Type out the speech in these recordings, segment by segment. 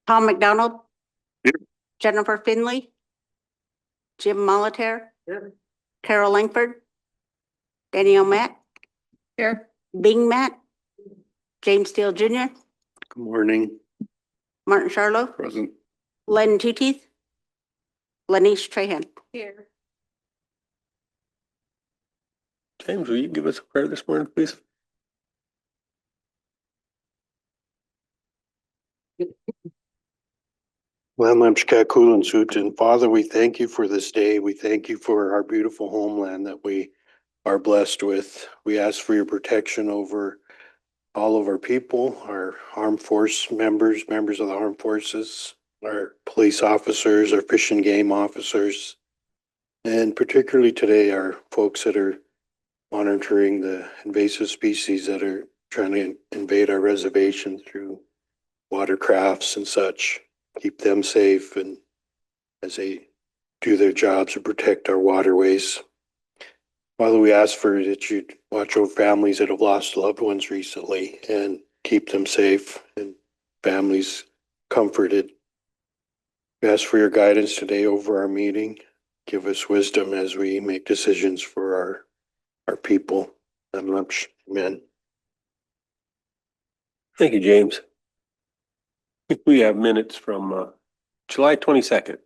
Tom McDonald. Here. Jennifer Finley. Jim Molitaire. Here. Carol Langford. Danielle Matt. Here. Bing Matt. James Steele Jr. Good morning. Martin Charlo. Present. Len Tooteeth. Lanice Trahan. Here. James, will you give us a prayer this morning, please? And Father, we thank you for this day. We thank you for our beautiful homeland that we are blessed with. We ask for your protection over all of our people, our armed force members, members of the armed forces, our police officers, our fish and game officers, and particularly today, our folks that are monitoring the invasive species that are trying to invade our reservation through watercrafts and such. Keep them safe and as they do their jobs to protect our waterways. Father, we ask for that you watch over families that have lost loved ones recently and keep them safe and families comforted. We ask for your guidance today over our meeting. Give us wisdom as we make decisions for our people. Amen. Thank you, James. We have minutes from July 22nd.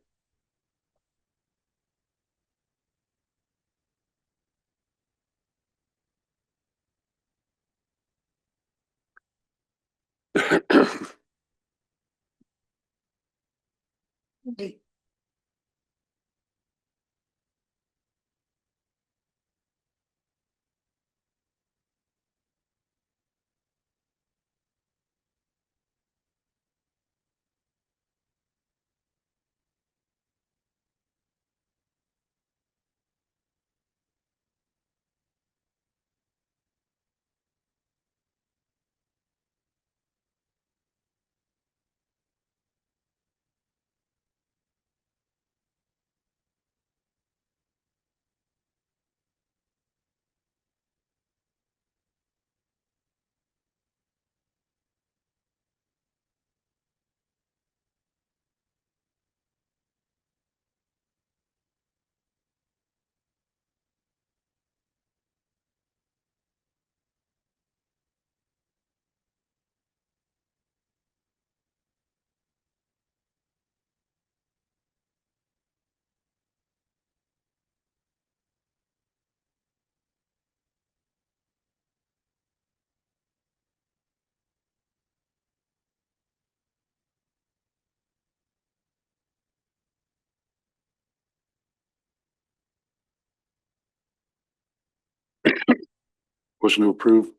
Motion to approve.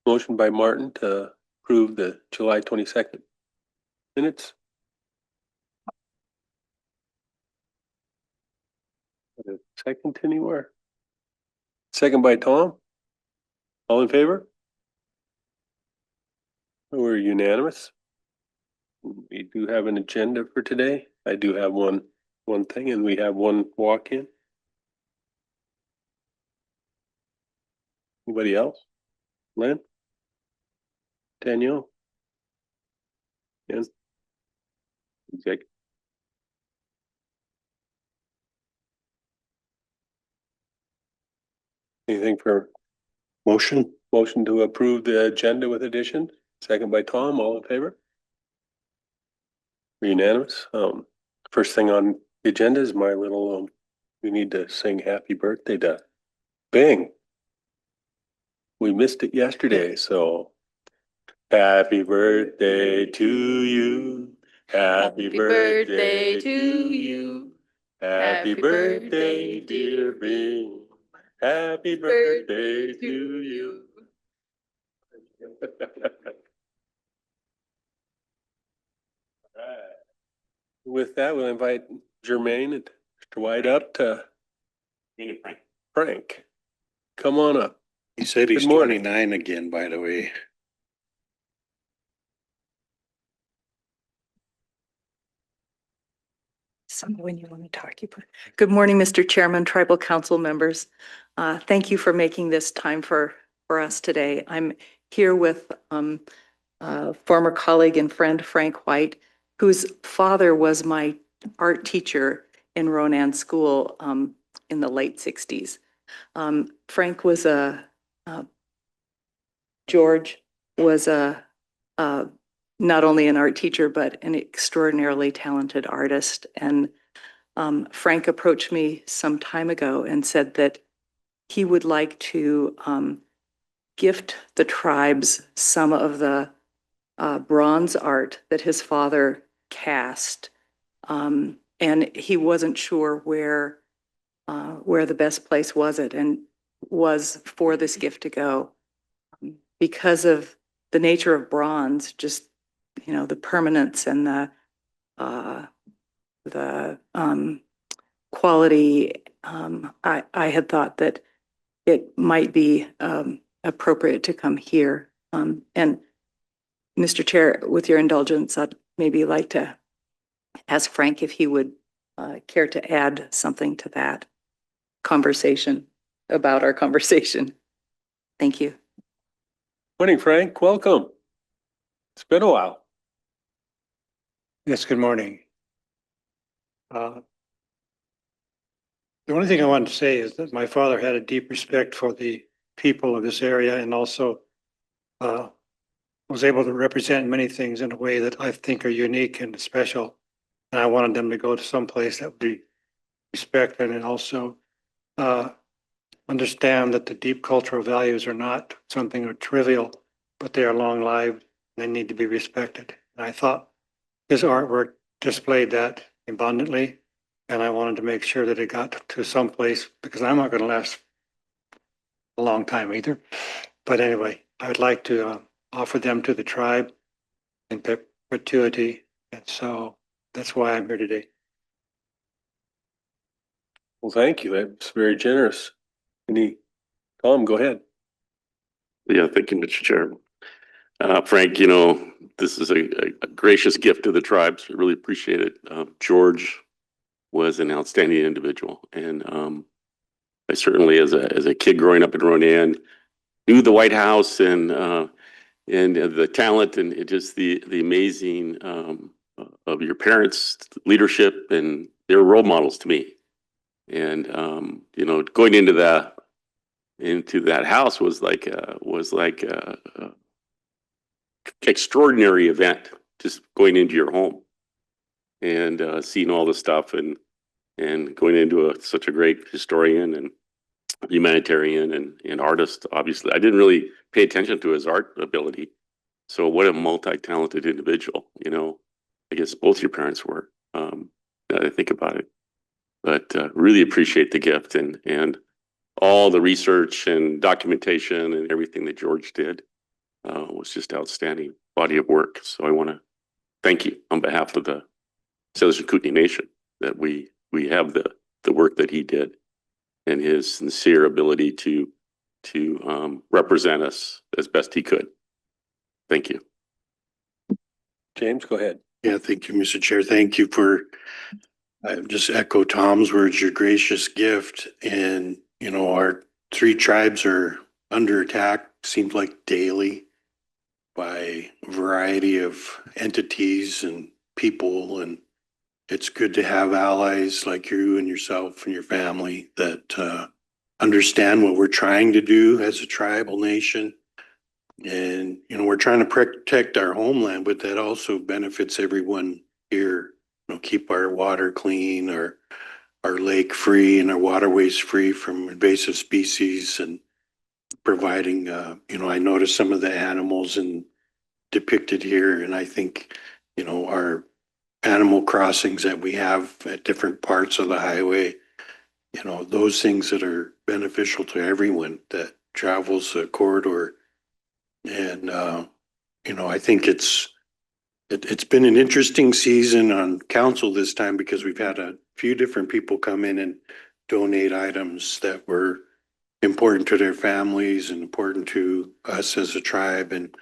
Motion by Martin to approve the July 22nd minutes. Second anywhere? Second by Tom. All in favor? We're unanimous. We do have an agenda for today. I do have one thing, and we have one walk-in. Anybody else? Len? Danielle? Yes. Executive. Anything for Motion. motion to approve the agenda with addition? Second by Tom, all in favor? We're unanimous. First thing on the agenda is my little, we need to sing happy birthday to Bing. We missed it yesterday, so happy birthday to you. Happy birthday to you. Happy birthday, dear Bing. Happy birthday to you. Alright. With that, we'll invite Jermaine and Mr. White up to Frank. Come on up. He said he's Good morning. 29 again, by the way. When you want to talk, you put. Good morning, Mr. Chairman, Tribal Council members. Thank you for making this time for us today. I'm here with former colleague and friend, Frank White, whose father was my art teacher in Ronan School in the late 60s. Frank was George was not only an art teacher, but an extraordinarily talented artist. And Frank approached me some time ago and said that he would like to gift the tribes some of the bronze art that his father cast. And he wasn't sure where the best place was for this gift to go. Because of the nature of bronze, just, the permanence and the quality, I had thought that it might be appropriate to come here. And Mr. Chair, with your indulgence, I'd maybe like to ask Frank if he would care to add something to that conversation about our conversation. Thank you. Morning, Frank. Welcome. It's been a while. Yes, good morning. The only thing I wanted to say is that my father had a deep respect for the people of this area and also was able to represent many things in a way that I think are unique and special. And I wanted them to go to some place that would be respected and also understand that the deep cultural values are not something trivial, but they are long-lived. They need to be respected. And I thought his artwork displayed that abundantly, and I wanted to make sure that it got to some place because I'm not going to last a long time either. But anyway, I would like to offer them to the tribe in perpetuity, and so that's why I'm here today. Well, thank you. That's very generous. Tom, go ahead. Yeah, thank you, Mr. Chair. Frank, this is a gracious gift to the tribes. I really appreciate it. George was an outstanding individual. And I certainly, as a kid growing up in Ronan, knew the White House and the talent and just the amazing of your parents' leadership, and they're role models to me. And, going into that house was like a extraordinary event, just going into your home and seeing all the stuff and going into such a great historian and humanitarian and artist. Obviously, I didn't really pay attention to his art ability. So what a multi-talented individual, I guess both your parents were, now that I think about it. But really appreciate the gift and all the research and documentation and everything that George did was just outstanding body of work. So I want to thank you on behalf of the Salish Kootenai Nation that we have the work that he did and his sincere ability to represent us as best he could. Thank you. James, go ahead. Yeah, thank you, Mr. Chair. Thank you for, just echo Tom's words, your gracious gift. And, our three tribes are under attack, seems like daily, by a variety of entities and people. And it's good to have allies like you and yourself and your family that understand what we're trying to do as a tribal nation. And, we're trying to protect our homeland, but that also benefits everyone here. Keep our water clean, our lake free and our waterways free from invasive species, and providing, I noticed some of the animals depicted here. And I think, our animal crossings that we have at different parts of the highway, those things that are beneficial to everyone that travels the corridor. And, I think it's been an interesting season on council this time because we've had a few different people come in and donate items that were important to their families and important to us as a tribe. And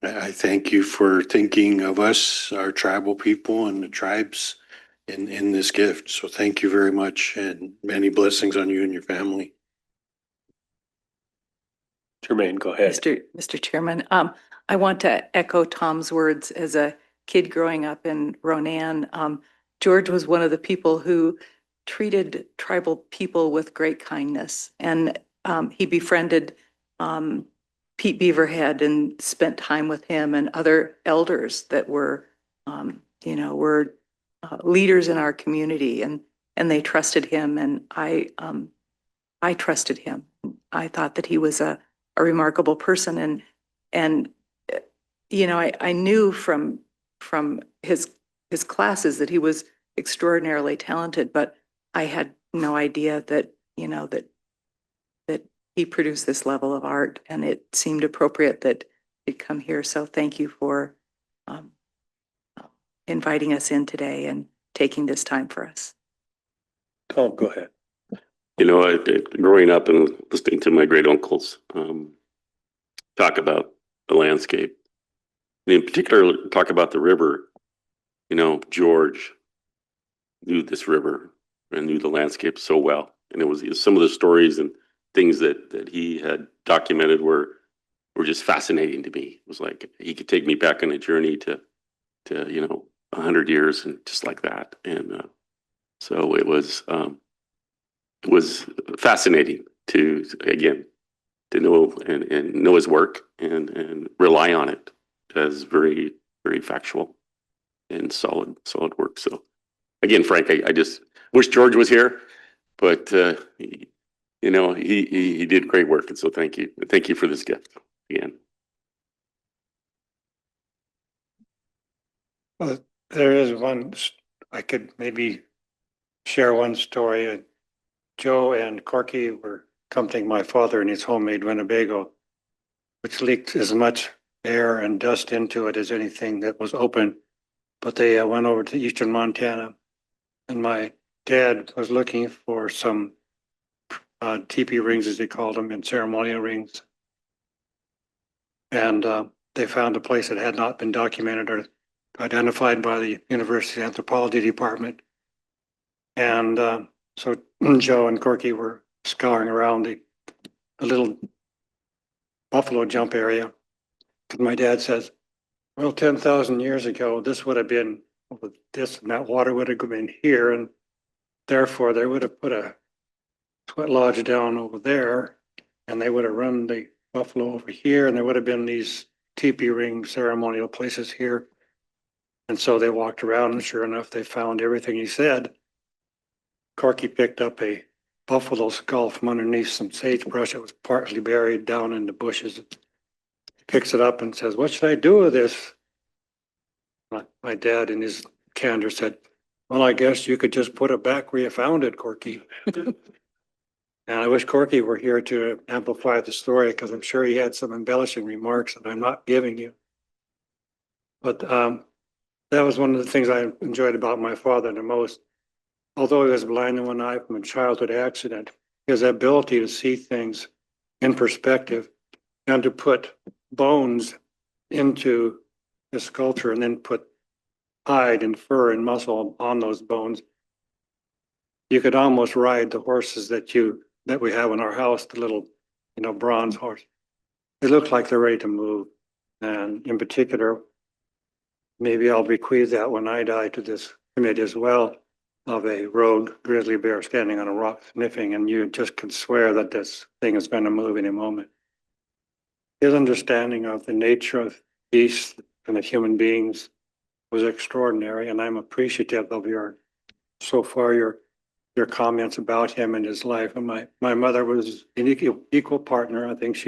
I thank you for thinking of us, our tribal people and the tribes in this gift. So thank you very much, and many blessings on you and your family. Jermaine, go ahead. Mr. Chairman, I want to echo Tom's words. As a kid growing up in Ronan, George was one of the people who treated tribal people with great kindness. And he befriended Pete Beaverhead and spent time with him and other elders that were, were leaders in our community, and they trusted him. And I trusted him. I thought that he was a remarkable person, and I knew from his classes that he was extraordinarily talented, but I had no idea that that he produced this level of art, and it seemed appropriate that he'd come here. So thank you for inviting us in today and taking this time for us. Tom, go ahead. Growing up and listening to my great uncles talk about the landscape, and in particular, talk about the river. George knew this river and knew the landscape so well, and it was some of the stories and things that he had documented were just fascinating to me. It was like he could take me back on a journey to 100 years and just like that, and so it was fascinating to know and know his work and rely on it as very, very factual and solid work. So again, Frank, I just wish George was here, but he did great work, and so thank you for this gift again. Well, there is one, I could maybe share one story. Joe and Corky were accompanying my father in his homemade Winnebago, which leaked as much air and dust into it as anything that was open. But they went over to eastern Montana, and my dad was looking for some teepee rings, as they called them, and ceremonial rings. And they found a place that had not been documented or identified by the University Anthropology Department. And so Joe and Corky were scouring around the little buffalo jump area. Because my dad says, well, 10,000 years ago, this would have been, this and that water would have been here. And therefore, they would have put a sweat lodge down over there. And they would have run the buffalo over here. And there would have been these teepee ring ceremonial places here. And so they walked around, and sure enough, they found everything he said. Corky picked up a buffalo skull from underneath some sagebrush that was partly buried down in the bushes. He picks it up and says, what should I do with this? My dad, in his candor, said, well, I guess you could just put it back where you found it, Corky. And I wish Corky were here to amplify the story, because I'm sure he had some embellishing remarks that I'm not giving you. But that was one of the things I enjoyed about my father the most. Although he was blind in one eye from a childhood accident, his ability to see things in perspective and to put bones into the sculpture and then put hide and fur and muscle on those bones. You could almost ride the horses that we have in our house, the little, bronze horse. They look like they're ready to move. And in particular, maybe I'll bequeath that when I die to this committee as well, of a rogue grizzly bear standing on a rock sniffing, and you just can swear that this thing is going to move in a moment. His understanding of the nature of beasts and of human beings was extraordinary, and I'm appreciative of your comments about him and his life. And my mother was an equal partner. I think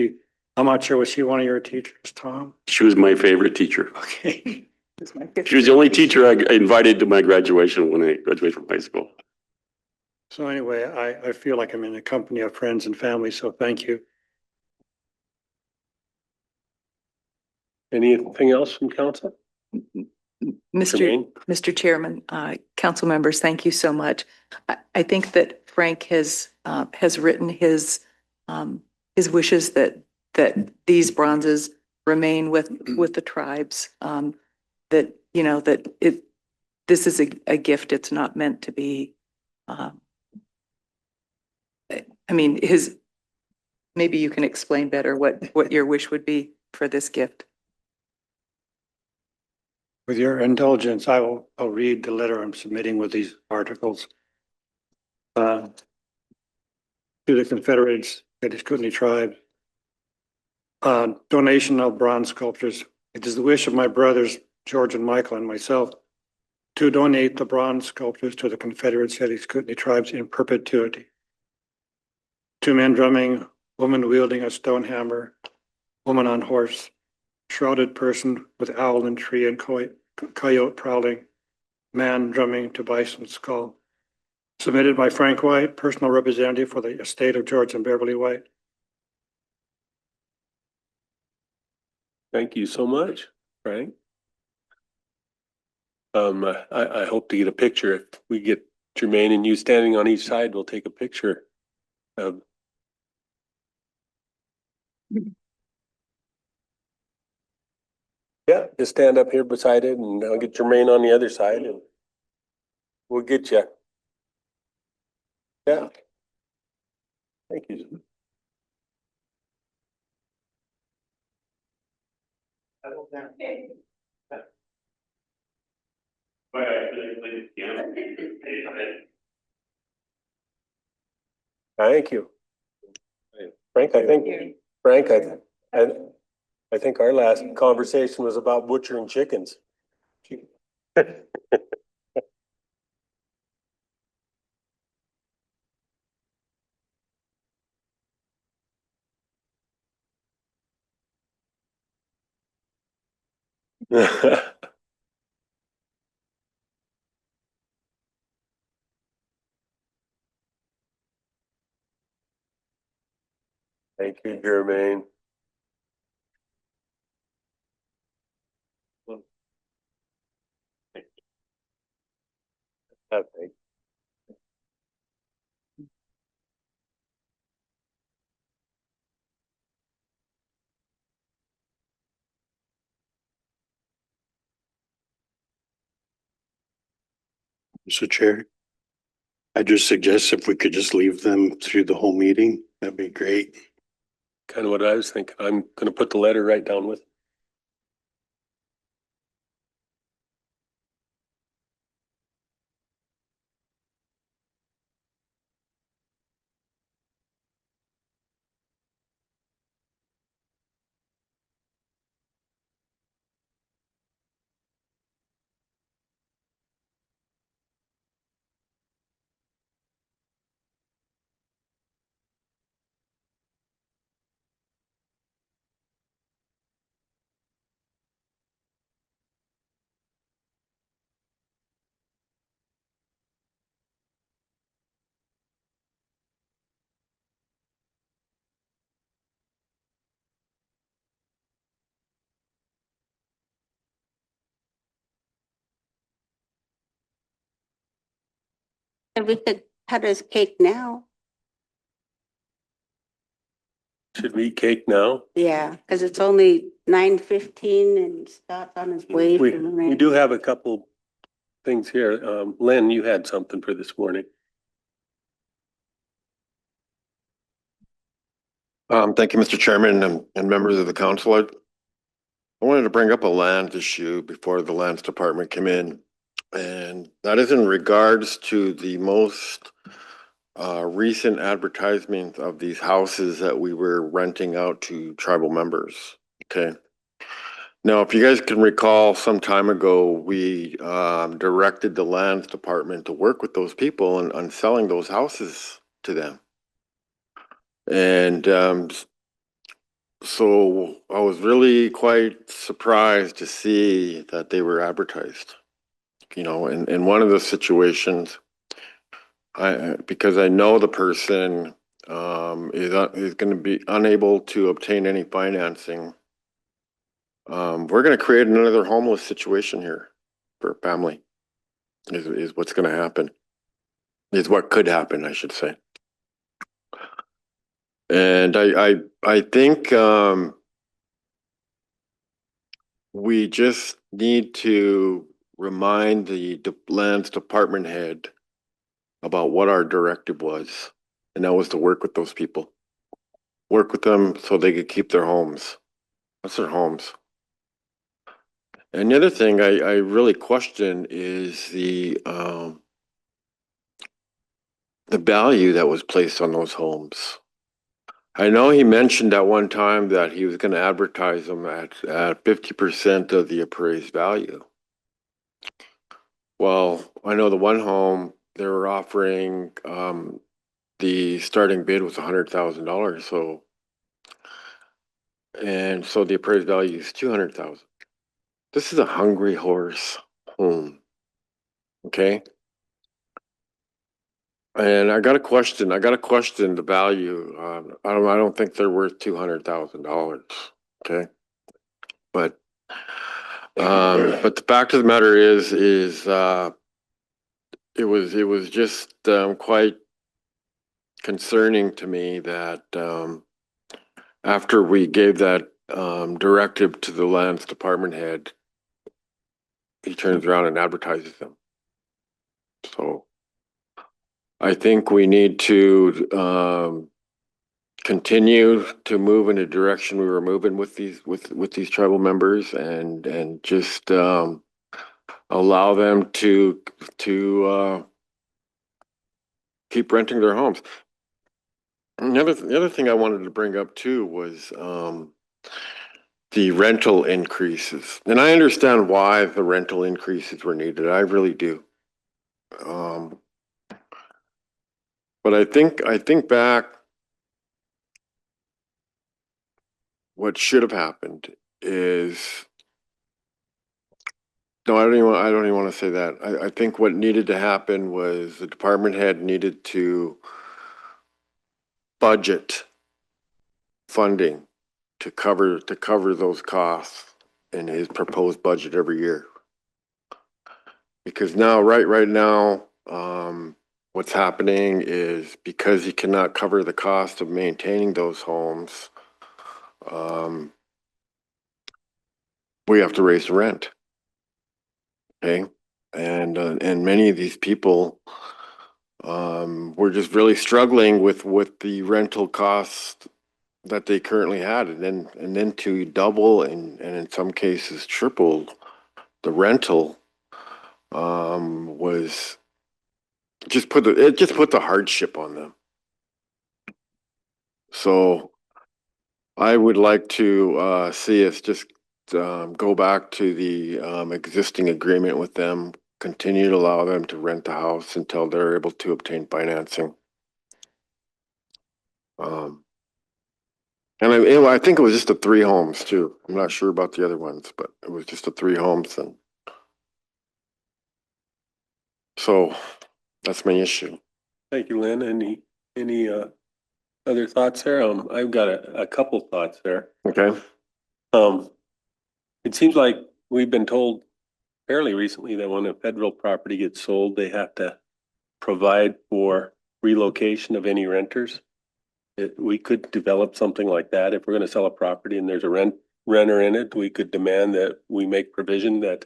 I'm not sure, was she one of your teachers, Tom? She was my favorite teacher. Okay. She was the only teacher I invited to my graduation when I graduated from high school. So anyway, I feel like I'm in the company of friends and family, so thank you. Anything else from council? Jermaine? Mr. Chairman, council members, thank you so much. I think that Frank has written his wishes that these bronzes remain with the tribes. This is a gift. It's not meant to be. maybe you can explain better what your wish would be for this gift. With your indulgence, I'll read the letter I'm submitting with these articles. To the Confederated Kootenai Tribe. Donation of bronze sculptures. It is the wish of my brothers, George and Michael, and myself to donate the bronze sculptures to the Confederate Kootenai Tribes in perpetuity. Two men drumming, woman wielding a stone hammer, woman on horse, shrouded person with owl and tree and coyote prowling, man drumming to bison skull. Submitted by Frank White, personal representative for the estate of George and Beverly White. Thank you so much, Frank. I hope to get a picture. If we get Jermaine and you standing on each side, we'll take a picture of. Yeah, just stand up here beside it and I'll get Jermaine on the other side and we'll get you. Yeah. Thank you. Thank you. Frank, I think our last conversation was about butchering chickens. Thank you, Jermaine. Okay. Mr. Chair, I just suggest if we could just leave them through the whole meeting, that'd be great. Kind of what I was thinking. I'm gonna put the letter right down with. And we could cut his cake now. Should we eat cake now? Yeah, because it's only 9:15 and Scott's on his way We from. do have a couple things here. Lynn, you had something for this morning. Thank you, Mr. Chairman and members of the council. I wanted to bring up a land issue before the lands department came in. And that is in regards to the most recent advertisement of these houses that we were renting out to tribal members. Okay. Now, if you guys can recall, some time ago, we directed the lands department to work with those people on selling those houses to them. And so I was really quite surprised to see that they were advertised. You know, in one of the situations, because I know the person is going to be unable to obtain any financing. We're going to create another homeless situation here for a family. Is what's going to happen. Is what could happen, I should say. And I think we just need to remind the lands department head about what our directive was, and that was to work with those people. work with them so they could keep their homes. That's their homes. And the other thing I really question is the value that was placed on those homes. I know he mentioned at one time that he was going to advertise them at 50% of the appraised value. Well, I know the one home they were offering, the starting bid was $100,000. So, and so the appraised value is 200,000. This is a hungry horse home. Okay. And I got to question the value. I don't think they're worth $200,000. Okay. But the fact of the matter is it was just quite concerning to me that after we gave that directive to the lands department head, he turns around and advertises them. So I think we need to continue to move in the direction we were moving with these tribal members, and just allow them to keep renting their homes. And the other thing I wanted to bring up too was the rental increases, and I understand why the rental increases were needed. I really do. But I think back, what should have happened is, no, I don't even want to say that. I think what needed to happen was the department head needed to budget funding to cover those costs in his proposed budget every year. Because now, right now, what's happening is, because he cannot cover the cost of maintaining those homes, we have to raise the rent. Okay, and many of these people, were just really struggling with the rental costs that they currently had, and then to double and in some cases triple the rental, was just put the hardship on them. So I would like to see us just go back to the existing agreement with them, continue to allow them to rent the house until they're able to obtain financing. And I think it was just the 3 homes too. I'm not sure about the other ones, but it was just the 3 homes. And so that's my issue. Thank you, Lynn. Any other thoughts there? I've got a couple thoughts there. Okay. It seems like we've been told fairly recently that when a federal property gets sold, they have to provide for relocation of any renters. We could develop something like that. If we're going to sell a property and there's a renter in it, we could demand that we make provision that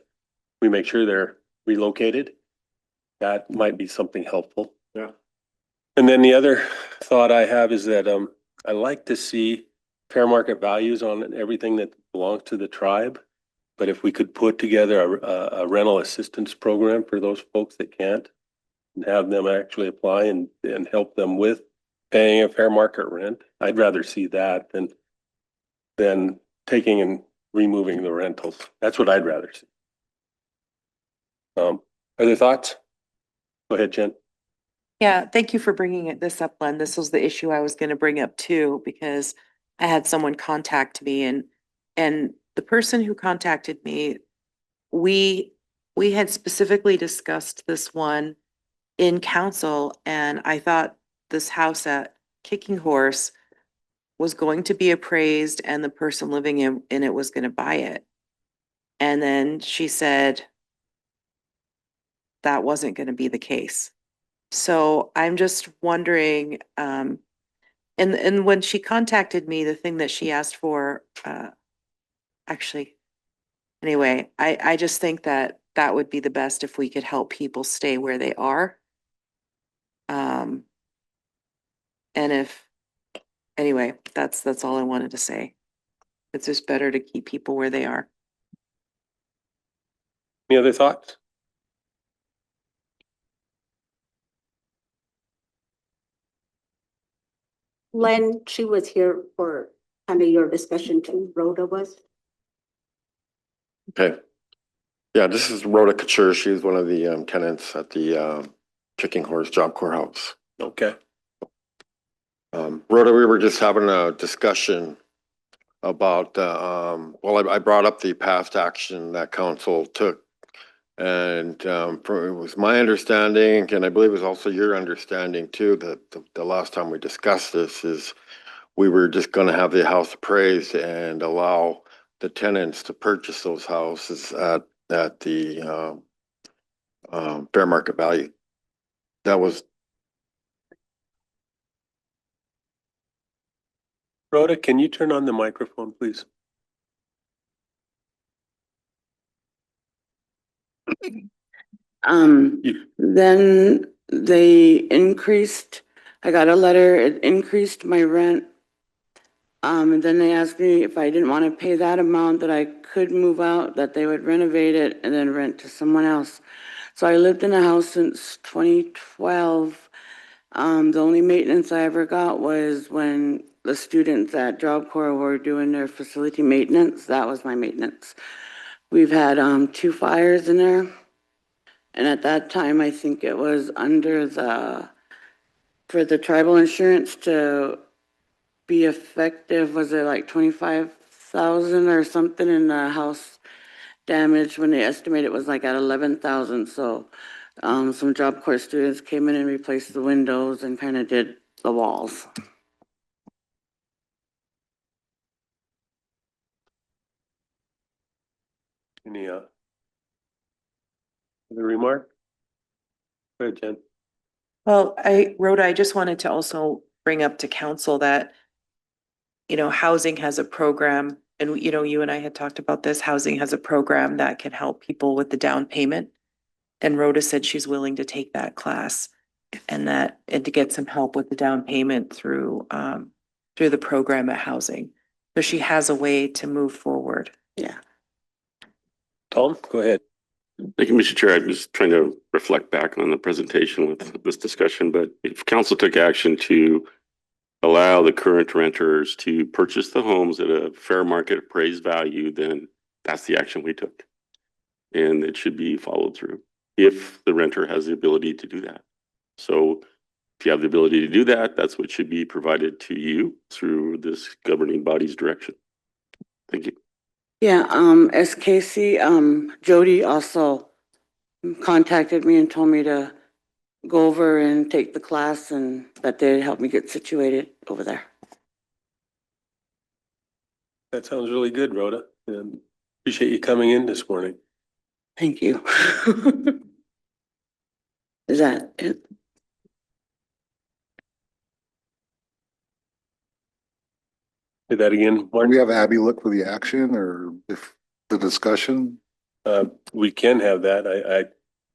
we make sure they're relocated. That might be something helpful. Yeah. And then the other thought I have is that I like to see fair market values on everything that belongs to the tribe. But if we could put together a rental assistance program for those folks that can't, and have them actually apply and help them with paying a fair market rent, I'd rather see that than taking and removing the rentals. That's what I'd rather see. Other thoughts? Go ahead, Jen. Yeah, thank you for bringing this up, Len. This was the issue I was going to bring up too, because I had someone contact me, and the person who contacted me, we had specifically discussed this one in council, and I thought this house at Kicking Horse was going to be appraised and the person living in it was going to buy it. And then she said that wasn't going to be the case. So I'm just wondering, and when she contacted me, the thing that she asked for, actually, anyway, I just think that would be the best if we could help people stay where they are. And anyway, that's all I wanted to say. It's just better to keep people where they are. Any other thoughts? Len, she was here for kind of your discussion too, Rhoda was. Okay. Yeah, this is Rhoda Couture. She's one of the tenants at the Kicking Horse Job Corps House. Okay. Rhoda, we were just having a discussion about, well, I brought up the past action that council took. And it was my understanding, and I believe it was also your understanding too, that the last time we discussed this is we were just gonna have the house appraised and allow the tenants to purchase those houses at the fair market value. That was, Rhoda, can you turn on the microphone, please? You- Then they increased, I got a letter, it increased my rent. And then they asked me if I didn't want to pay that amount, that I could move out, that they would renovate it and then rent to someone else. So I lived in a house since 2012. The only maintenance I ever got was when the students at Job Corps were doing their facility maintenance. That was my maintenance. We've had 2 fires in there. And at that time, I think it was under for the tribal insurance to be effective, was it like 25,000 or something, in the house damage when they estimated it was like at 11,000. So some Job Corps students came in and replaced the windows and kind of did the walls. Any other remark? Go ahead, Jen. Well, Rhoda, I just wanted to also bring up to council that, you know, housing has a program, and, you know, you and I had talked about this, housing has a program that can help people with the down payment. And Rhoda said she's willing to take that class and to get some help with the down payment through the program at housing. So she has a way to move forward. Yeah. Tom, go ahead. Thank you, Mr. Chair. I was trying to reflect back on the presentation with this discussion, but if council took action to allow the current renters to purchase the homes at a fair market appraised value, then that's the action we took. And it should be followed through if the renter has the ability to do that. So if you have the ability to do that, that's what should be provided to you through this governing body's direction. Thank you. Yeah, SKC, Jody also contacted me and told me to go over and take the class and that they'd help me get situated over there. That sounds really good, Rhoda. And appreciate you coming in this morning. Thank you. Is that it? Say that again, Do Martin. we have Abby look for the action or if the discussion? We can have that. I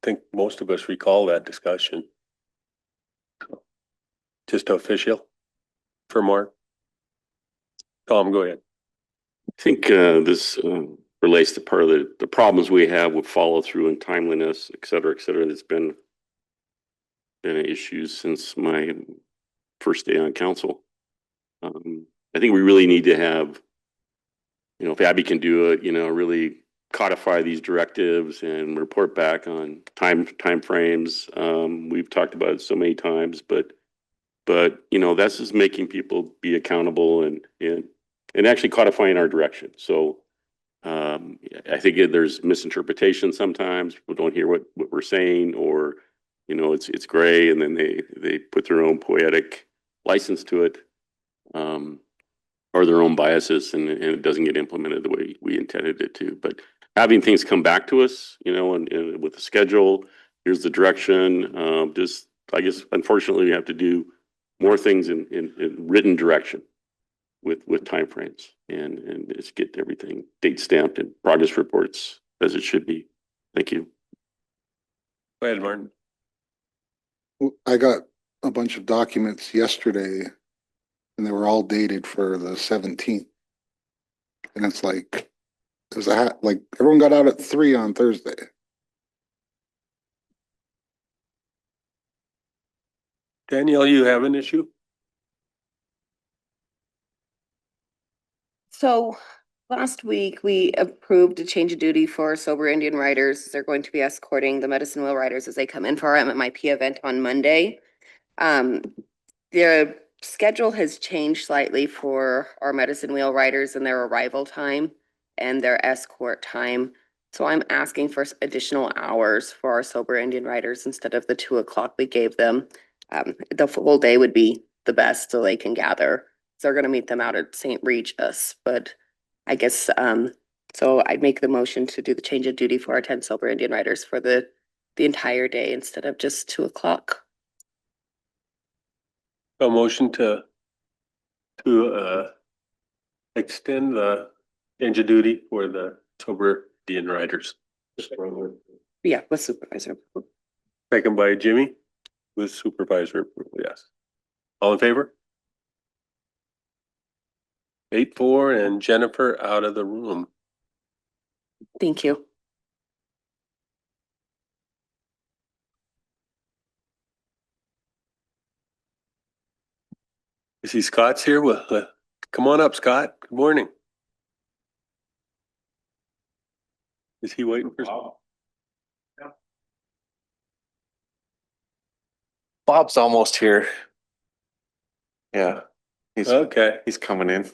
think most of us recall that discussion. Just official for Mark. Tom, go ahead. I think this relates to part of the problems we have with follow through and timeliness, et cetera, et cetera. That's been an issue since my first day on council. I think we really need to have, you know, if Abby can do it, you know, really codify these directives and report back on time frames. We've talked about it so many times, but you know, that's just making people be accountable and actually codifying our direction. So I think there's misinterpretation sometimes. People don't hear what we're saying, or you know, it's gray, and then they put their own poetic license to it, or their own biases, and it doesn't get implemented the way we intended it to. But having things come back to us, you know, and with the schedule, here's the direction. Just I guess unfortunately we have to do more things in written direction with timeframes and just get everything date stamped and progress reports as it should be. Thank you. Go ahead, Martin. I got a bunch of documents yesterday and they were all dated for the 17th. And it's like, it was like everyone got out at 3 on Thursday. Danielle, you have an issue? So last week, we approved a change of duty for sober Indian riders. They're going to be escorting the medicine wheel riders as they come in for our MMIP event on Monday. The schedule has changed slightly for our medicine wheel riders and their arrival time and their escort time. So I'm asking for additional hours for our sober Indian riders instead of the 2 o'clock we gave them. The full day would be the best so they can gather. So they're gonna meet them out at St. Regis, but I guess, so I'd make the motion to do the change of duty for our 10 sober Indian riders for the entire day instead of just 2 o'clock. A motion to extend the change of duty for the sober Indian riders. Yeah, with supervisor. Second by Jimmy with supervisor approval, yes. All in favor? 8-4 and Jennifer out of the room. Thank you. I see Scott's here. Well, come on up, Scott. Good morning. Is he waiting for? Bob's almost here. Yeah, Okay. he's coming in.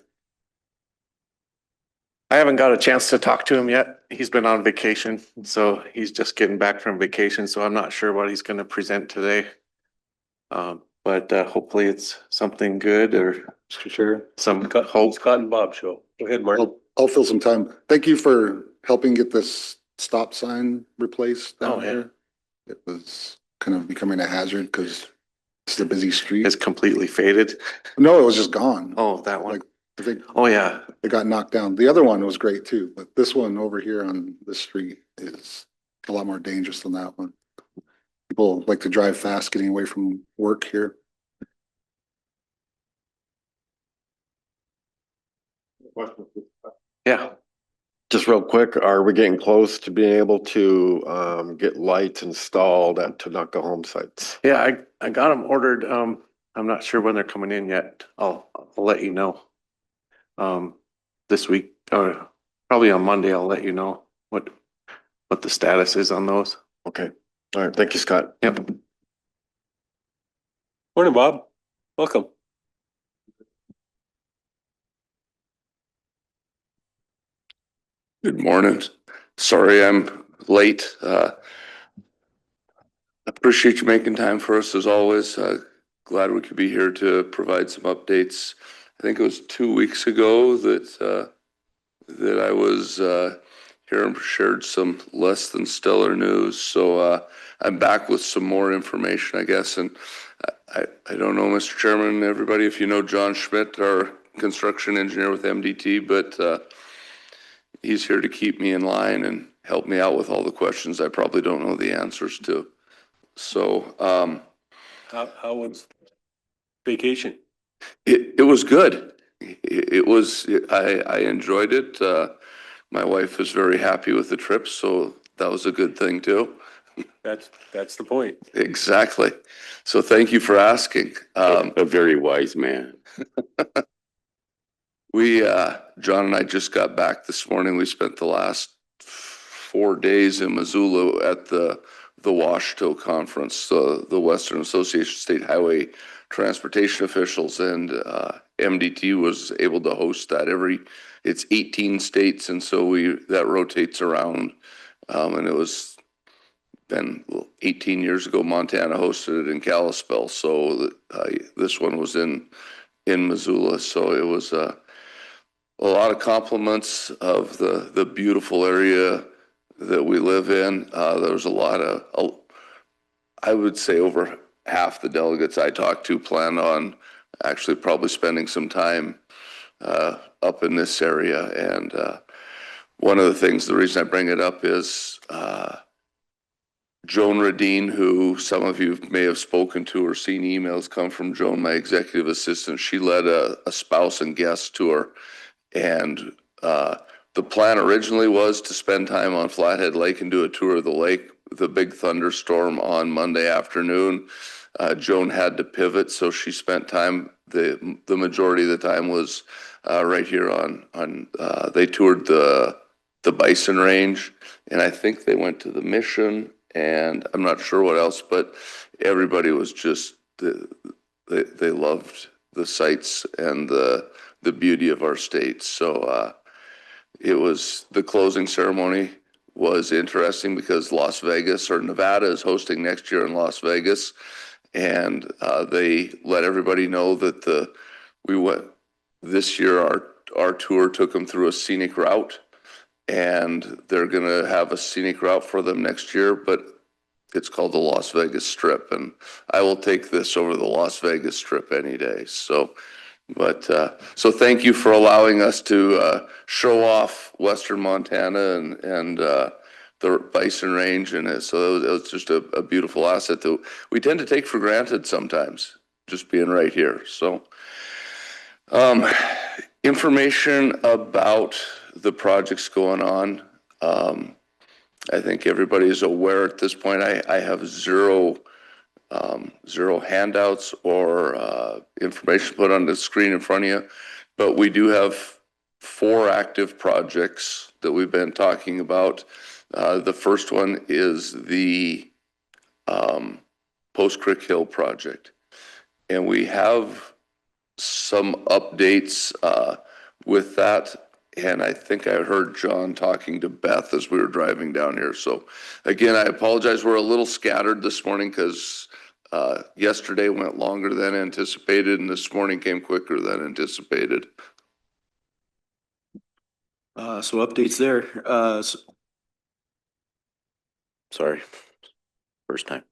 I haven't got a chance to talk to him yet. He's been on vacation, so he's just getting back from vacation, so I'm not sure what he's gonna present today. But hopefully it's something good or Mr. Chair, some hope. Scott and Bob show. Go ahead, Mark. I'll fill some time. Thank you for helping get this stop sign replaced Oh, down yeah. here. It was kind of becoming a hazard because it's a busy street. It's completely faded. No, it was just gone. Oh, that one. Like, I think Oh, yeah. it got knocked down. The other one was great too, but this one over here on the street is a lot more dangerous than that one. People like to drive fast getting away from work here. Yeah. Just real quick, are we getting close to being able to get lights installed at Tanaka home sites? Yeah, I got them ordered. I'm not sure when they're coming in yet. I'll let you know. This week, or probably on Monday, I'll let you know what the status is on those. Okay, all right, thank you, Scott. Yep. Morning, Bob. Welcome. Good morning. Sorry I'm late. Appreciate you making time for us as always. Glad we could be here to provide some updates. I think it was 2 weeks ago that I was here and shared some less than stellar news. So I'm back with some more information, I guess. And I don't know, Mr. Chairman, everybody, if you know John Schmidt, our construction engineer with MDT, but he's here to keep me in line and help me out with all the questions I probably don't know the answers to. So How was vacation? it was good. It was, I enjoyed it. My wife was very happy with the trip, so that was a good thing too. That's the point. Exactly. So thank you for asking. A very wise man. John and I just got back this morning. We spent the last 4 days in Missoula at the WASHTO conference, the Western Association of State Highway Transportation Officials, and MDT was able to host that. It's 18 states, and so that rotates around, and it was been 18 years ago. Montana hosted it in Kalispell, so this one was in Missoula. So it was a lot of compliments of the beautiful area that we live in. There was a lot of, I would say over half the delegates I talked to plan on actually probably spending some time up in this area. And one of the things, the reason I bring it up is Joan Radine, who some of you may have spoken to or seen emails come from Joan, my executive assistant. She led a spouse and guest tour. And the plan originally was to spend time on Flathead Lake and do a tour of the lake. The big thunderstorm on Monday afternoon, Joan had to pivot, so she spent time, the majority of the time was right here they toured the bison range, and I think they went to the mission, and I'm not sure what else, but everybody was just, they loved the sights and the beauty of our state. So it was, the closing ceremony was interesting because Las Vegas, or Nevada, is hosting next year in Las Vegas. And they let everybody know that we went this year, our tour took them through a scenic route, and they're gonna have a scenic route for them next year, but it's called the Las Vegas Strip, and I will take this over the Las Vegas Strip any day. So, but so thank you for allowing us to show off Western Montana and the bison range, and so it was just a beautiful asset that we tend to take for granted sometimes, just being right here. So, information about the projects going on. I think everybody is aware at this point. I have zero handouts or information put on the screen in front of you, but we do have 4 active projects that we've been talking about. The first one is the Post Creek Hill project, and we have some updates with that. And I think I heard John talking to Beth as we were driving down here. So again, I apologize. We're a little scattered this morning because yesterday went longer than anticipated, and this morning came quicker than anticipated. So updates there. Sorry, first time.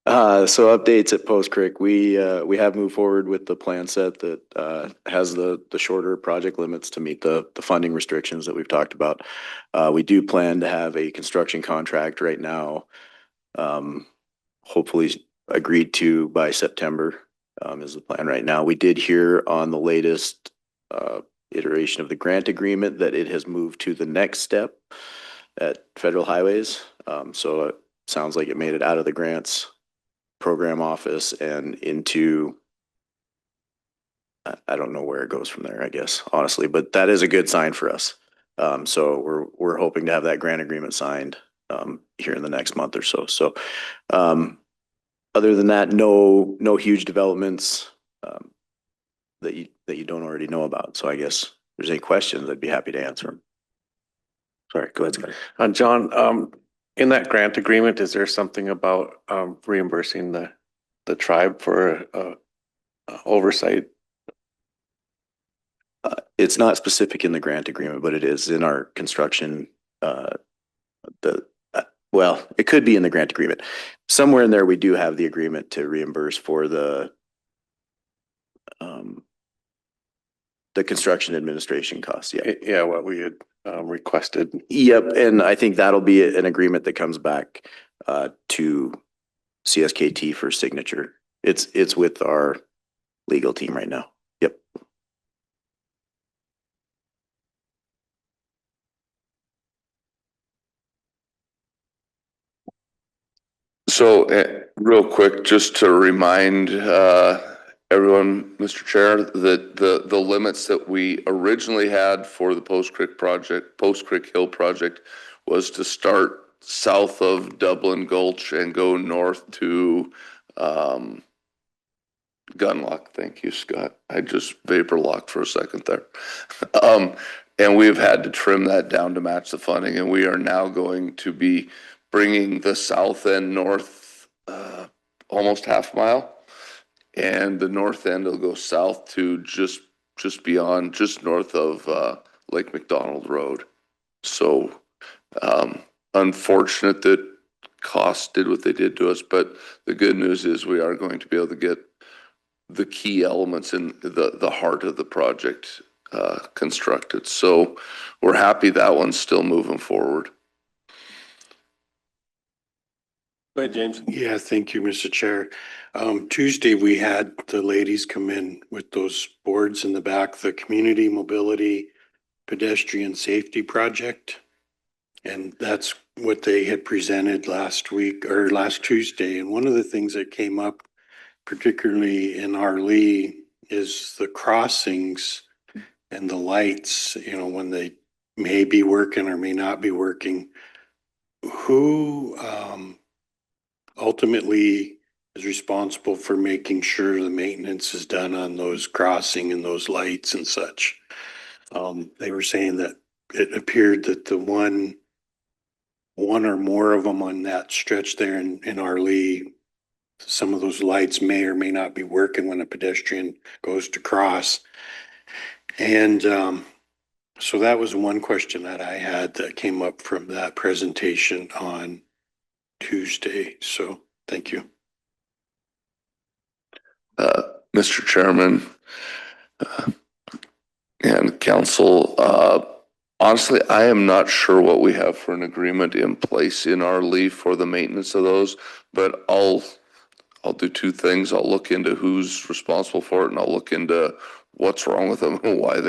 So updates at Post Creek. We have moved forward with the plan set that has the shorter project limits to meet the funding restrictions that we've talked about. We do plan to have a construction contract right now, hopefully agreed to by September, is the plan right now. We did hear on the latest iteration of the grant agreement that it has moved to the next step at Federal Highways. So it sounds like it made it out of the grants program office and into, I don't know where it goes from there, I guess, honestly, but that is a good sign for us. So we're hoping to have that grant agreement signed here in the next month or so. So other than that, no huge developments that you don't already know about. So I guess if there's any questions, I'd be happy to answer them. Sorry, go ahead, Scott. John, in that grant agreement, is there something about reimbursing the tribe for oversight? It's not specific in the grant agreement, but it is in our construction. Well, it could be in the grant agreement. Somewhere in there, we do have the agreement to reimburse for the construction administration costs. Yeah. Yeah, what we had requested. Yep, and I think that'll be an agreement that comes back to CSKT for signature. It's with our legal team right now. Yep. So real quick, just to remind everyone, Mr. Chair, that the limits that we originally had for the Post Creek Hill project was to start south of Dublin Gulch and go north to Gunlock. Thank you, Scott. I just vapor locked for a second there. And we've had to trim that down to match the funding, and we are now going to be bringing the south end north almost half mile, and the north end will go south to just beyond, just north of Lake McDonald Road. So unfortunate that costs did what they did to us, but the good news is we are going to be able to get the key elements in the heart of the project constructed. So we're happy that one's still moving forward. Go ahead, James. Yeah, thank you, Mr. Chair. Tuesday, we had the ladies come in with those boards in the back, the Community Mobility Pedestrian Safety Project. And that's what they had presented last week or last Tuesday. And one of the things that came up, particularly in our Lee, is the crossings and the lights, you know, when they may be working or may not be working. Who ultimately is responsible for making sure the maintenance is done on those crossing and those lights and such? They were saying that it appeared that the one or more of them on that stretch there in our Lee, some of those lights may or may not be working when a pedestrian goes to cross. And so that was one question that I had that came up from that presentation on Tuesday. So thank you. Mr. Chairman, and council, honestly, I am not sure what we have for an agreement in place in our leaf for the maintenance of those, but I'll do two things. I'll look into who's responsible for it, and I'll look into what's wrong with them and why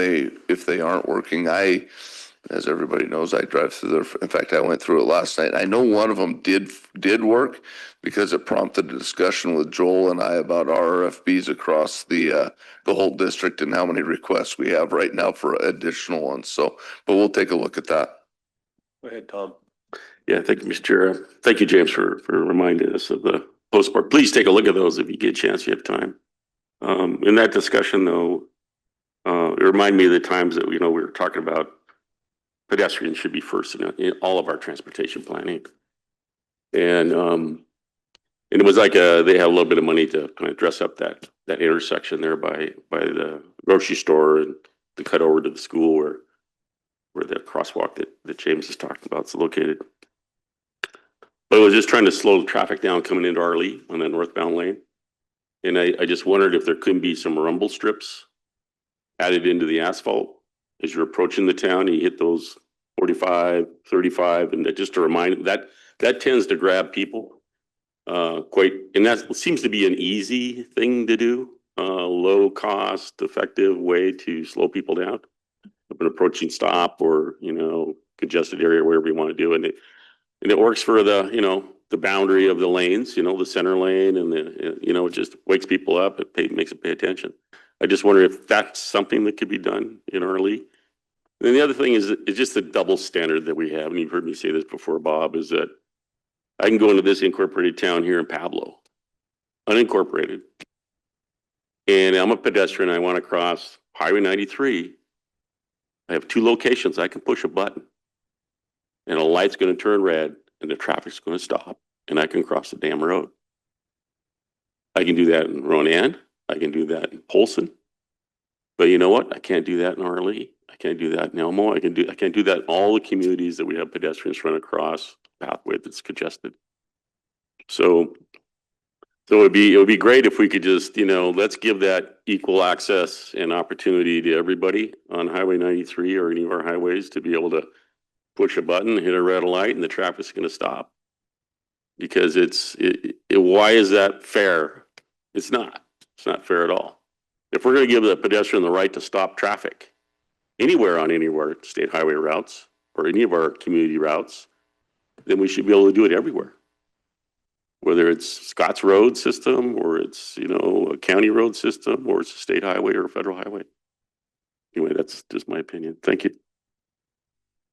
if they aren't working. As everybody knows, I drive through there. In fact, I went through it last night. I know one of them did work because it prompted a discussion with Joel and I about RFBs across the whole district and how many requests we have right now for additional ones. So, but we'll take a look at that. Go ahead, Tom. Yeah, thank you, Mr. Chair. Thank you, James, for reminding us of the postboard. Please take a look at those if you get a chance, you have time. In that discussion, though, it reminded me of the times that, you know, we were talking about pedestrians should be first in all of our transportation planning. And it was like they had a little bit of money to kind of dress up that intersection there by the grocery store and to cut over to the school where the crosswalk that James is talking about is located. But it was just trying to slow the traffic down coming into our Lee on that northbound lane. And I just wondered if there couldn't be some rumble strips added into the asphalt as you're approaching the town. You hit those 45, 35, and just a reminder that tends to grab people and that seems to be an easy thing to do, low cost, effective way to slow people down of an approaching stop or, you know, congested area, wherever you want to do it. And it works for the, you know, the boundary of the lanes, you know, the center lane and you know, it just wakes people up. It makes them pay attention. I just wonder if that's something that could be done in early. And then the other thing is just the double standard that we have. And you've heard me say this before, Bob, is that I can go into this incorporated town here in Pablo, unincorporated. And I'm a pedestrian. I want to cross Highway 93. I have two locations. I can push a button and a light's going to turn red and the traffic's going to stop and I can cross the damn road. I can do that in Ronan. I can do that in Polson. But you know what? I can't do that in Arlee. I can't do that in Elmo. I can't do that in all the communities that we have pedestrians run across a pathway that's congested. So it would be great if we could just, you know, let's give that equal access and opportunity to everybody on Highway 93 or any of our highways to be able to push a button, hit a red light, and the traffic's going to stop. Because why is that fair? It's not. It's not fair at all. If we're going to give the pedestrian the right to stop traffic anywhere on any of our state highway routes or any of our community routes, then we should be able to do it everywhere. Whether it's Scott's road system or it's, you know, a county road system or it's a state highway or a federal highway. Anyway, that's just my opinion. Thank you.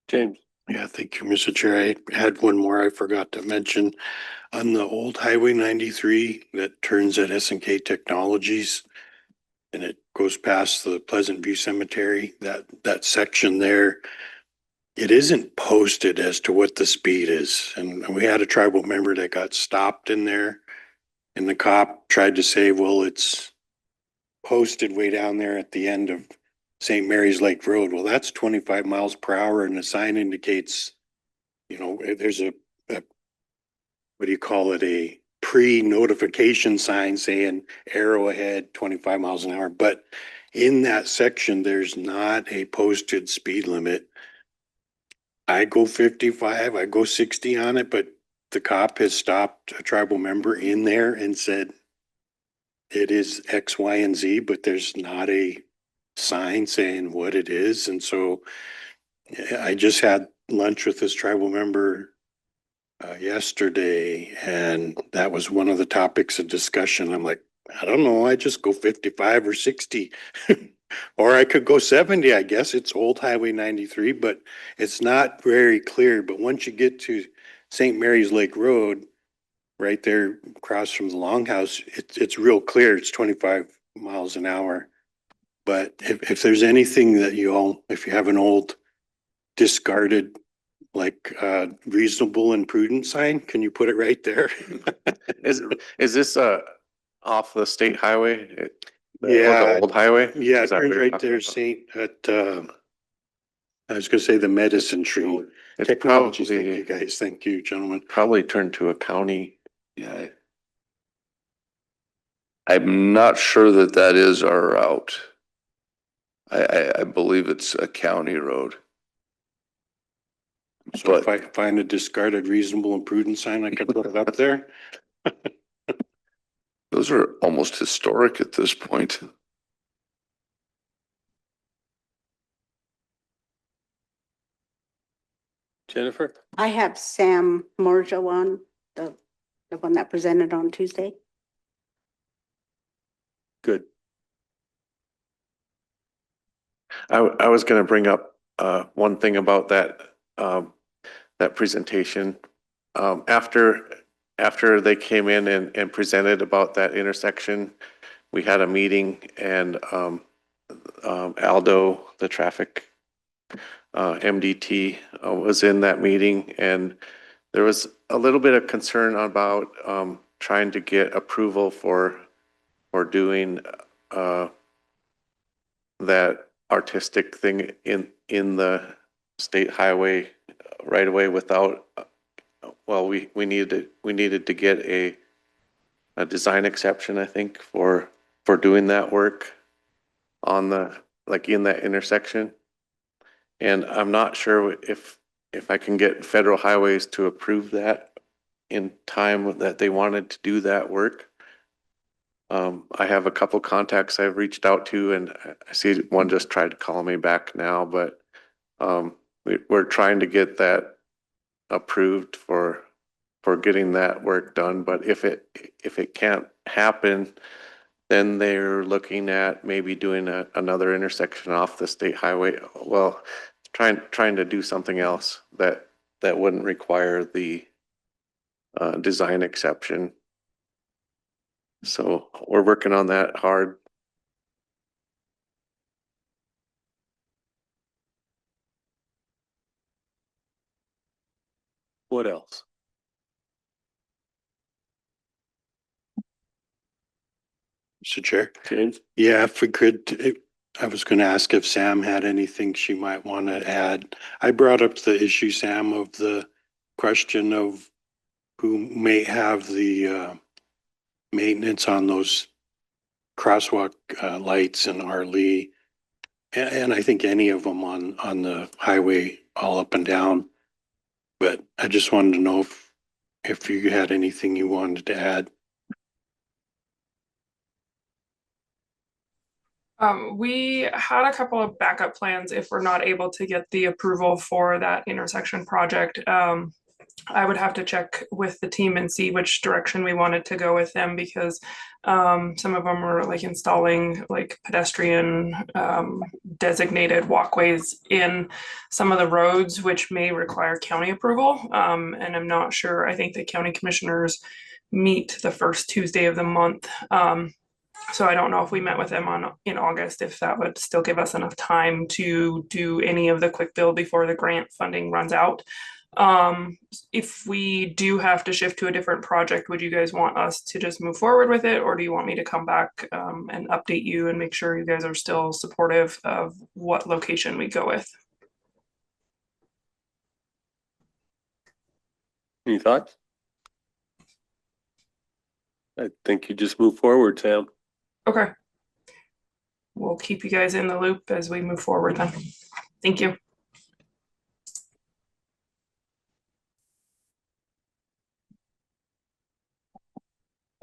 James. Yeah, thank you, Mr. Chair. I had one more I forgot to mention. On the old Highway 93 that turns at SNK Technologies and it goes past the Pleasant View Cemetery, that section there, it isn't posted as to what the speed is. And we had a tribal member that got stopped in there and the cop tried to say, well, it's posted way down there at the end of St. Mary's Lake Road. Well, that's 25 miles per hour and the sign indicates, you know, there's a what do you call it? A pre-notification sign saying arrow ahead 25 miles an hour. But in that section, there's not a posted speed limit. I go 55, I go 60 on it, but the cop has stopped a tribal member in there and said it is X, Y, and Z, but there's not a sign saying what it is. And so I just had lunch with this tribal member yesterday, and that was one of the topics of discussion. I'm like, I don't know, I just go 55 or 60. Or I could go 70, I guess. It's old Highway 93, but it's not very clear. But once you get to St. Mary's Lake Road, right there across from the Longhouse, it's real clear. It's 25 miles an hour. But if there's anything that if you have an old discarded like reasonable and prudent sign, can you put it right there? Is this off the state highway? Yeah. The old highway? Yeah, Is it that turns what you're right talking there, about? I was gonna say the medicine tree. It's Technologies, thank probably, you guys, thank you, gentlemen. probably turned to a county. Yeah. I'm not sure that that is our route. I believe it's a county road. So if I find a discarded reasonable and prudent sign, I could put it up there. Those are almost historic at this point. Jennifer? I have Sam Morja on, the one that presented on Tuesday. Good. I was gonna bring up one thing about that that presentation. After they came in and presented about that intersection, we had a meeting, and Aldo, the traffic MDT, was in that meeting, and there was a little bit of concern about trying to get approval for doing that artistic thing in the state highway right away without, well, we needed to get a design exception, I think, for doing that work on the, like, in that intersection. And I'm not sure if I can get federal highways to approve that in time that they wanted to do that work. I have a couple contacts I've reached out to, and I see one just tried to call me back now, but we're trying to get that approved for getting that work done. But if it can't happen, then they're looking at maybe doing another intersection off the state highway. Well, trying to do something else that wouldn't require the design exception. So we're working on that hard. What else? Mr. Chair. James? Yeah, if we could, I was gonna ask if Sam had anything she might want to add. I brought up the issue, Sam, of the question of who may have the maintenance on those crosswalk lights in Arlee. And I think any of them on the highway all up and down. But I just wanted to know if you had anything you wanted to add. We had a couple of backup plans if we're not able to get the approval for that intersection project. I would have to check with the team and see which direction we wanted to go with them, because some of them were like installing like pedestrian designated walkways in some of the roads, which may require county approval. And I'm not sure. I think the county commissioners meet the first Tuesday of the month. So I don't know if we met with them in August, if that would still give us enough time to do any of the quick build before the grant funding runs out. If we do have to shift to a different project, would you guys want us to just move forward with it, or do you want me to come back and update you and make sure you guys are still supportive of what location we go with? Any thoughts? I think you just move forward, Sam. Okay. We'll keep you guys in the loop as we move forward then. Thank you.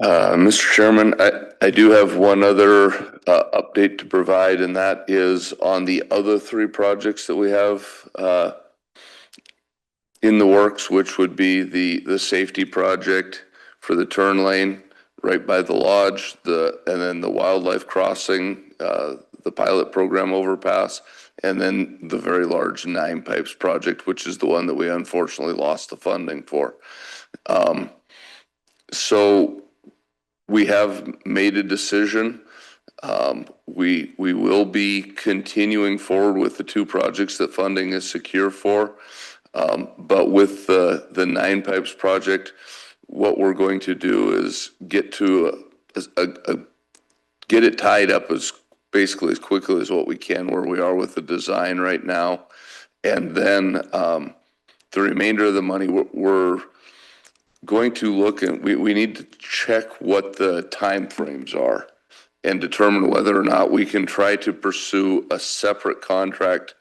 Mr. Chairman, I do have one other update to provide, and that is on the other three projects that we have in the works, which would be the safety project for the turn lane right by the lodge, and then the wildlife crossing, the pilot program overpass, and then the very large 9 Pipes project, which is the one that we unfortunately lost the funding for. So we have made a decision. We will be continuing forward with the 2 projects that funding is secure for. But with the 9 Pipes project, what we're going to do is get it tied up as basically as quickly as what we can where we are with the design right now. And then the remainder of the money, we're going to look and we need to check what the timeframes are and determine whether or not we can try to pursue a separate contract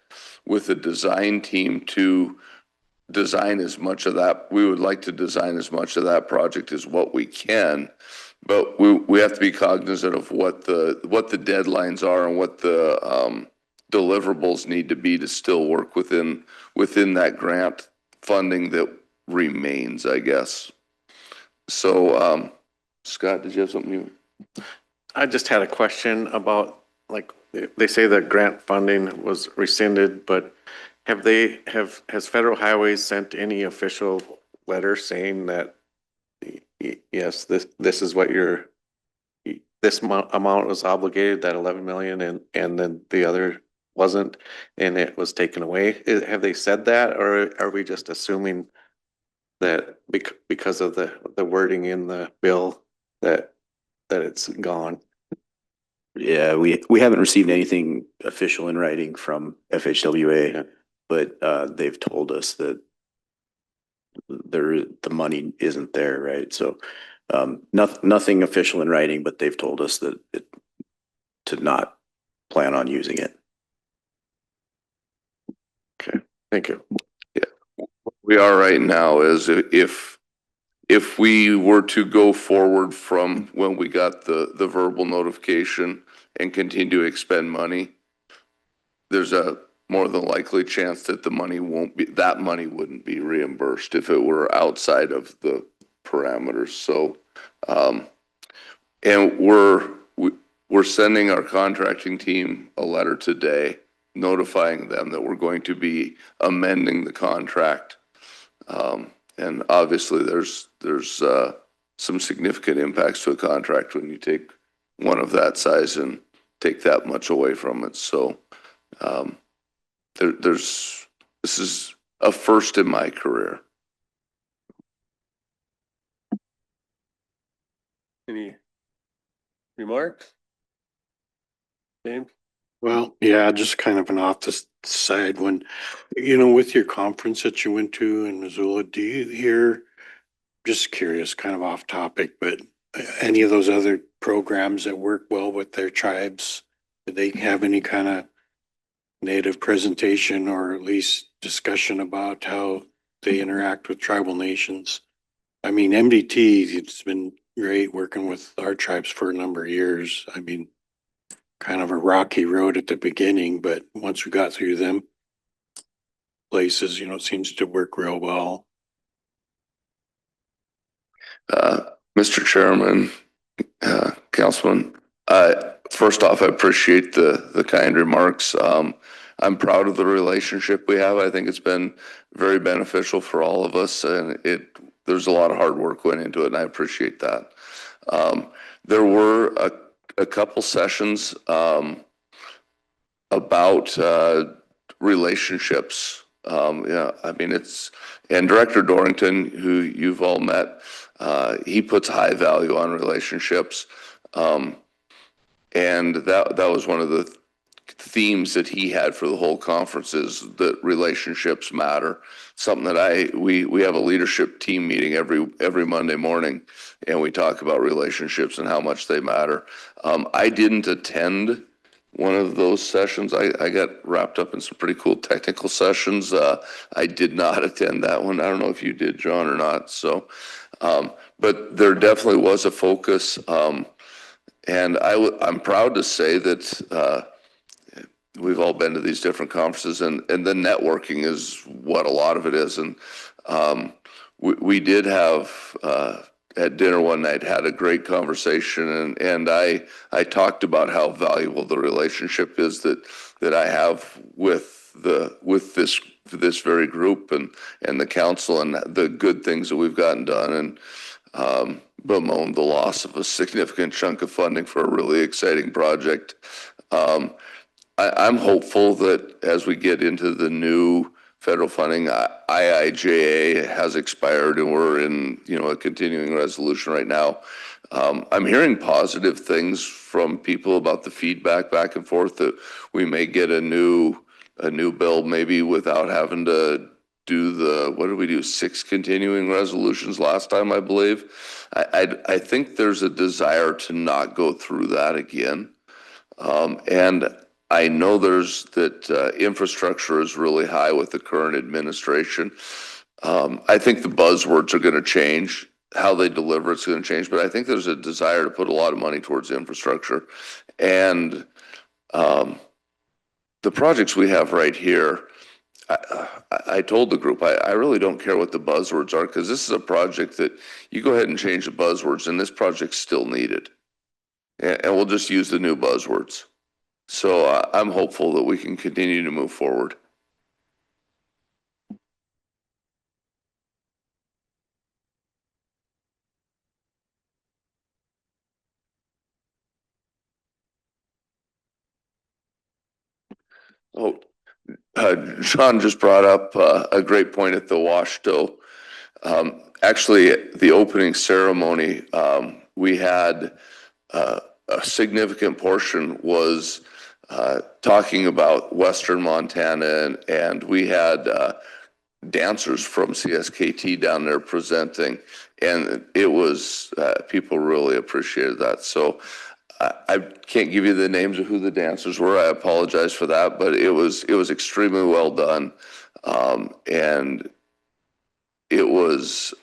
with the design team to design as much of that. We would like to design as much of that project as what we can, but we have to be cognizant of what the deadlines are and what the deliverables need to be to still work within that grant funding that remains, I guess. So, Scott, did you have something I just had a question about, like, they say that grant funding was rescinded, but has Federal Highways sent any official letter saying that, yes, this is what this amount was obligated, that 11 million, and then the other wasn't, and it was taken away? Have they said that, or are we just assuming that because of the wording in the bill that it's gone? Yeah, we haven't received anything official in writing from FHWA, but they've told us that the money isn't there, right? So nothing official in writing, but they've told us that to not plan on using it. Okay, thank you. Yeah, we are right now is if we were to go forward from when we got the verbal notification and continue to expend money, there's a more than likely chance that that money wouldn't be reimbursed if it were outside of the parameters. So, and we're sending our contracting team a letter today notifying them that we're going to be amending the contract. And obviously there's some significant impacts to a contract when you take one of that size and take that much away from it. So this is a first in my career. Any remarks? James? Well, yeah, just kind of an off the side when, with your conference that you went to in Missoula, do you hear, just curious, kind of off topic, but any of those other programs that work well with their tribes, do they have any kind of native presentation or at least discussion about how they interact with tribal nations? I mean, MDT, it's been great working with our tribes for a number of years. I mean, kind of a rocky road at the beginning, but once we got through them places, it seems to work real well. Mr. Chairman, Councilman, first off, I appreciate the kind remarks. I'm proud of the relationship we have. I think it's been very beneficial for all of us, and there's a lot of hard work went into it, and I appreciate that. There were a couple sessions about relationships. Yeah, I mean, and Director Dorrington, who you've all met, he puts high value on relationships. And that was one of the themes that he had for the whole conference, is that relationships matter. Something that we have a leadership team meeting every Monday morning, and we talk about relationships and how much they matter. I didn't attend one of those sessions. I got wrapped up in some pretty cool technical sessions. I did not attend that one. I don't know if you did, John, or not. So But there definitely was a focus. And I'm proud to say that we've all been to these different conferences, and the networking is what a lot of it is. And we did have at dinner one night, had a great conversation, and I talked about how valuable the relationship is that I have with this very group and the council, and the good things that we've gotten done, and bemoaned the loss of a significant chunk of funding for a really exciting project. I'm hopeful that as we get into the new federal funding, IIJA has expired and we're in, a continuing resolution right now. I'm hearing positive things from people about the feedback back and forth that we may get a new bill maybe without having to do what did we do? 6 continuing resolutions last time, I believe. I think there's a desire to not go through that again. And I know that infrastructure is really high with the current administration. I think the buzzwords are going to change. How they deliver it's going to change, but I think there's a desire to put a lot of money towards infrastructure. And the projects we have right here, I told the group, I really don't care what the buzzwords are, because this is a project that you go ahead and change the buzzwords and this project's still needed. And we'll just use the new buzzwords. So I'm hopeful that we can continue to move forward. Oh, John just brought up a great point at the Washto. Actually, the opening ceremony, we had a significant portion was talking about Western Montana, and we had dancers from CSKT down there presenting, and it was people really appreciated that. So I can't give you the names of who the dancers were. I apologize for that, but it was extremely well done, and it was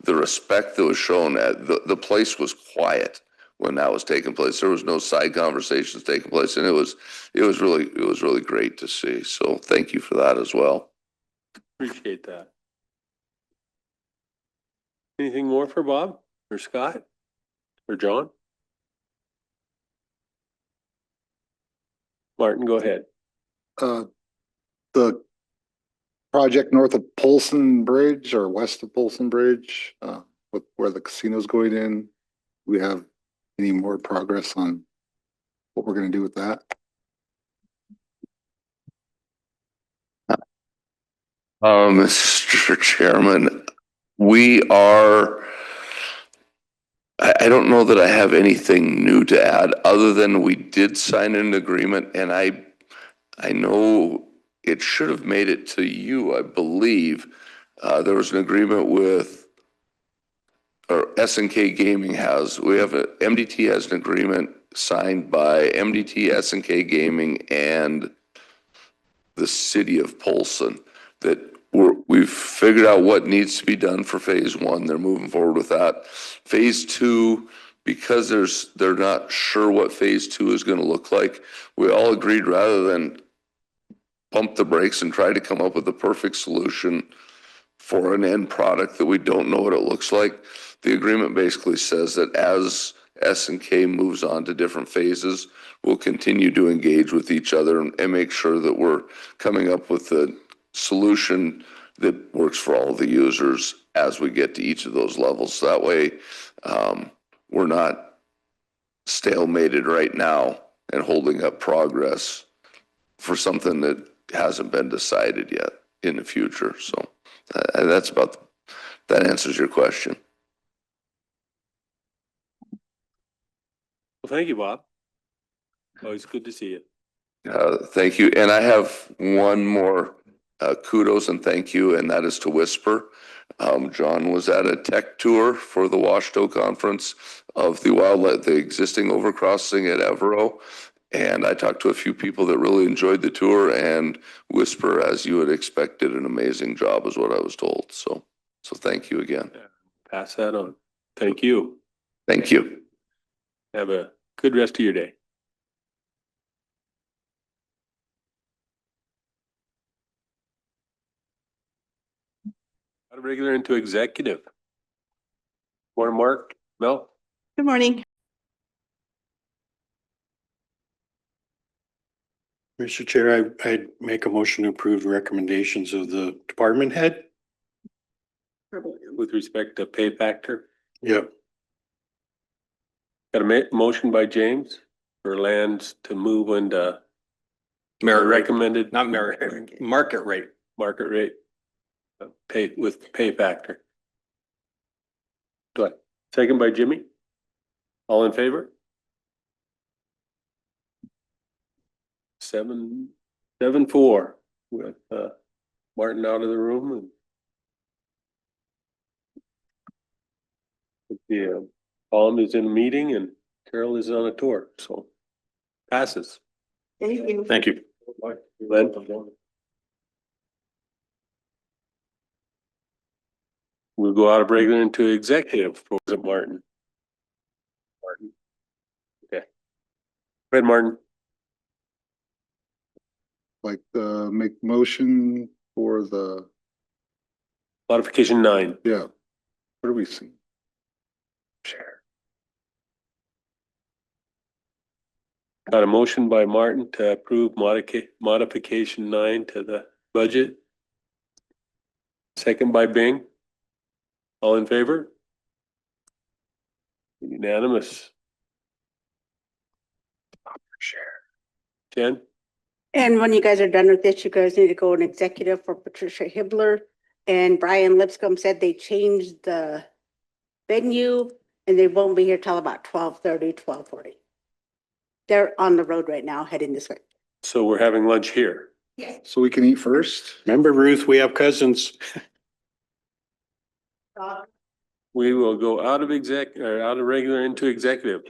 the respect that was shown. The place was quiet when that was taking place. There was no side conversations taking place, and it was really great to see. So thank you for that as well. Appreciate that. Anything more for Bob or Scott or John? Martin, go ahead. The project north of Polson Bridge or west of Polson Bridge, where the casino's going in, we have any more progress on what we're going to do with that? Mr. Chairman, I don't know that I have anything new to add, other than we did sign an agreement, and I know it should have made it to you, I believe. There was an agreement with, or SNK Gaming MDT has an agreement signed by MDT, SNK Gaming, and the city of Polson that we've figured out what needs to be done for phase 1. They're moving forward with that. Phase 2, because they're not sure what phase 2 is going to look like, we all agreed rather than pump the brakes and try to come up with the perfect solution for an end product that we don't know what it looks like. The agreement basically says that as S&K moves on to different phases, we'll continue to engage with each other and make sure that we're coming up with a solution that works for all the users as we get to each of those levels. So that way, we're not stalemated right now and holding up progress for something that hasn't been decided yet in the future. So that answers your question. Well, thank you, Bob. Always good to see you. Thank you. And I have one more kudos and thank you, and that is to Whisper. John was at a tech tour for the Washto conference of the existing overcrossing at Evero. And I talked to a few people that really enjoyed the tour, and Whisper, as you would expect, did an amazing job is what I was told. So thank you again. pass that on. Thank you. Thank you. Have a good rest of your day. Out of regular into executive. Morning, Mark, Mel. Good morning. Mr. Chair, I'd make a motion to approve the recommendations of the department head. With respect to pay factor, Yep. got a motion by James for lands to move into Merit rate, recommended. not merit, market rate. Market rate. Pay with pay factor. Do I, second by Jimmy? All in favor? 7-4 with Martin out of the room and the Colin is in a meeting and Carol is on a tour, so passes. Thank you. Thank you. Len? We'll go out of regular into executive. Was it Martin? Martin. Okay. Go ahead, Martin. Like, make motion for the, Modification 9. yeah. What do we see? Share. Got a motion by Martin to approve modification 9 to the budget. Second by Bing. All in favor? Unanimous. Share. Jen? And when you guys are done with this, you guys need to go in executive for Patricia Hibbler. And Brian Lipscomb said they changed the venue and they won't be here till about 12:30, 12:40. They're on the road right now, heading this way. So we're having lunch here. Yes. So we can eat first? Remember, Ruth, we have cousins. We will go out of out of regular into executive.